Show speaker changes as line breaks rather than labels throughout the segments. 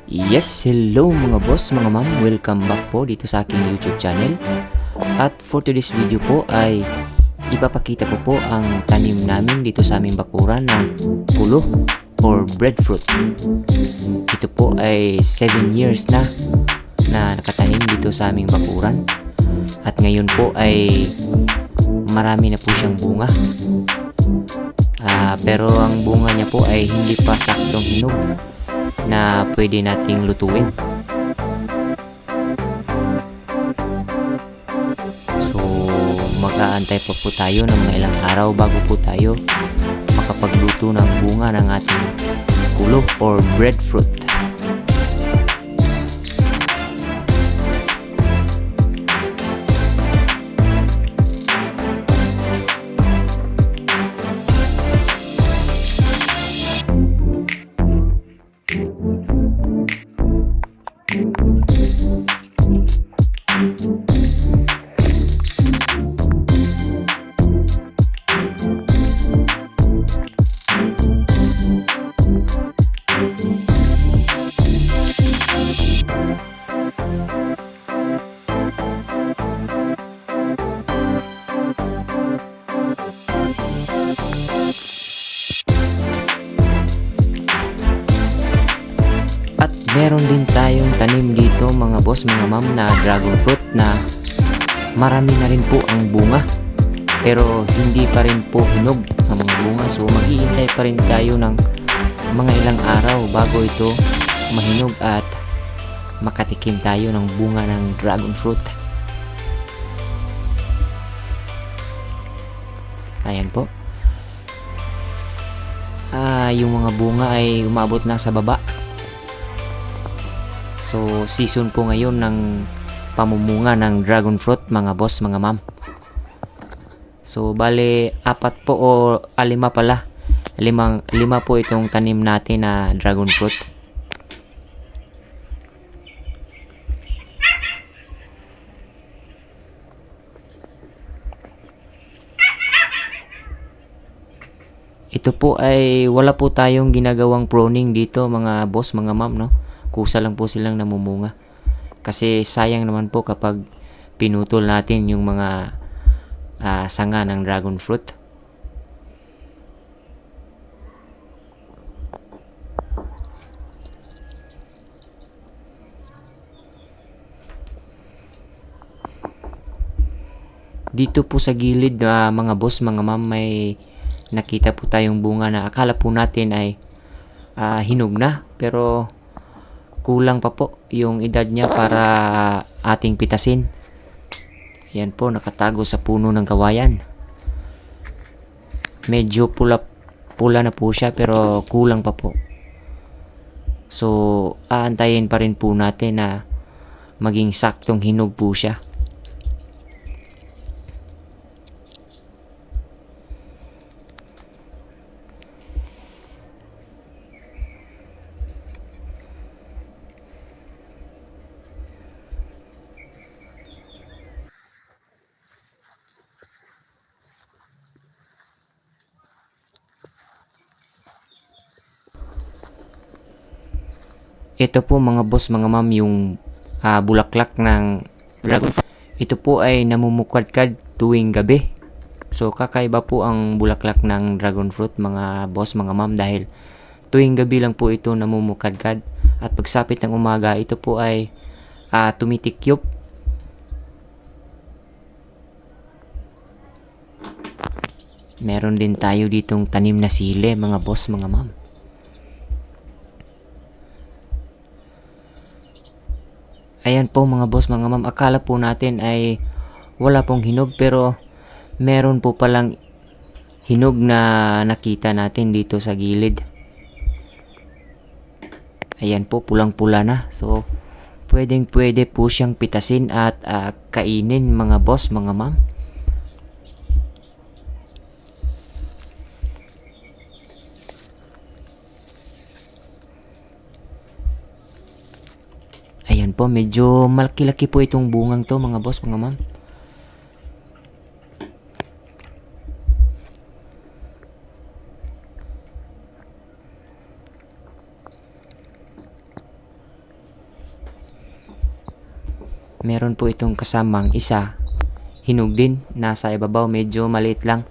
Yes, hello mga boss, mga ma'am. Welcome back po dito sa aking YouTube channel. At for today's video po ay ipapakita ko po ang tanim namin dito sa aming bakuran na kulo or breadfruit. Ito po ay 7 years na nakatanim dito sa aming bakuran. At ngayon po ay marami na po siyang bunga. Pero ang bunga niya po ay hindi pa saktong hinog na pwede nating lutuin. So mag-aantay pa po tayo ng mga ilang araw bago po tayo makapagluto ng bunga ng ating kulo or breadfruit. At meron din tayong tanim dito mga boss, mga ma'am, na dragon fruit na marami na rin po ang bunga. Pero hindi pa rin po hinog ang mga bunga. So maghihintay pa rin tayo ng mga ilang araw bago ito mahinog at makatikim tayo ng bunga ng dragon fruit. Ayan po. Yung mga bunga ay umabot na sa baba. So season po ngayon ng pamumunga ng dragon fruit mga boss, mga ma'am. So bale 4 po o 5 pala. Lima po itong tanim natin na dragon fruit. Ito po ay wala po tayong ginagawang pruning dito mga boss, mga ma'am, no? Kusa lang po silang namumunga. Kasi sayang naman po kapag pinutol natin yung mga sanga ng dragon fruit. Dito po sa gilid mga boss, mga ma'am, may nakita po tayong bunga na akala po natin ay hinog na, pero kulang pa po yung edad niya para ating pitasin. Yan po, nakatago sa puno ng kawayan. Medyo pula na po siya pero kulang pa po. So aantayin pa rin po natin na maging saktong hinog po siya. Ito po mga boss, mga ma'am, yung bulaklak ng dragon fruit. Ito po ay namumukadkad tuwing gabi. So kakaiba po ang bulaklak ng dragon fruit mga boss, mga ma'am, dahil tuwing gabi lang po ito namumukadkad. At pagsapit ng umaga, ito po ay tumitikyop. Meron din tayo ditong tanim na sili mga boss, mga ma'am. Ayan po mga boss, mga ma'am, akala po natin ay wala pong hinog pero meron po palang hinog na nakita natin dito sa gilid. Ayan po, pulang-pula na. So pwede po siyang pitasin at kainin mga boss, mga ma'am. Ayan po, medyo malaki-laki po itong bungang to mga boss, mga ma'am. meron po itong kasamang isa. Hinog din. Nasa ibabaw. Medyo maliit lang.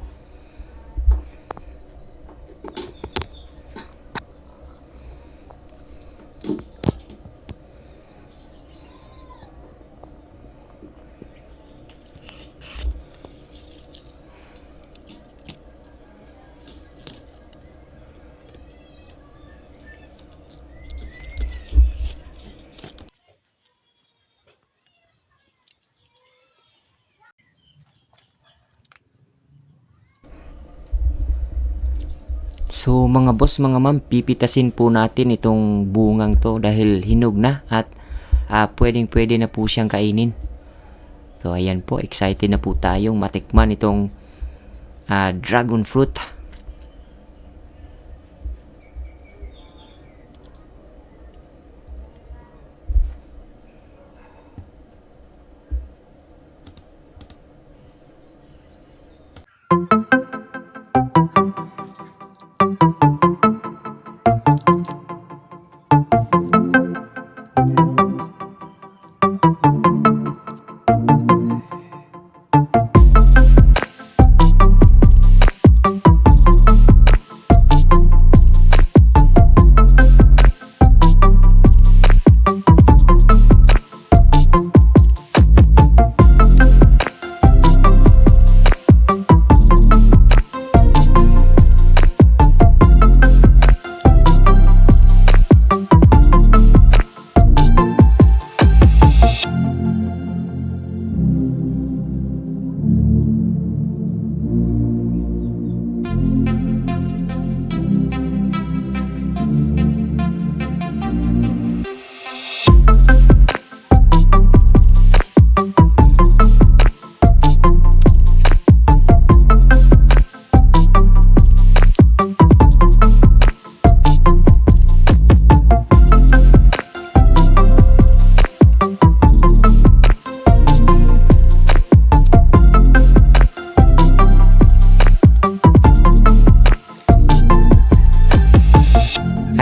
So mga boss, mga ma'am, pipitasin po natin itong bungang to dahil hinog na at pwedeng-pwede na po siyang kainin. So ayan po, excited na po tayong matikman itong dragon fruit.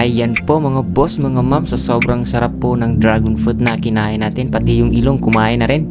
Ayan po mga boss, mga ma'am, sa sobrang sarap po ng dragon fruit na kinain natin, pati yung ilong kumain na rin.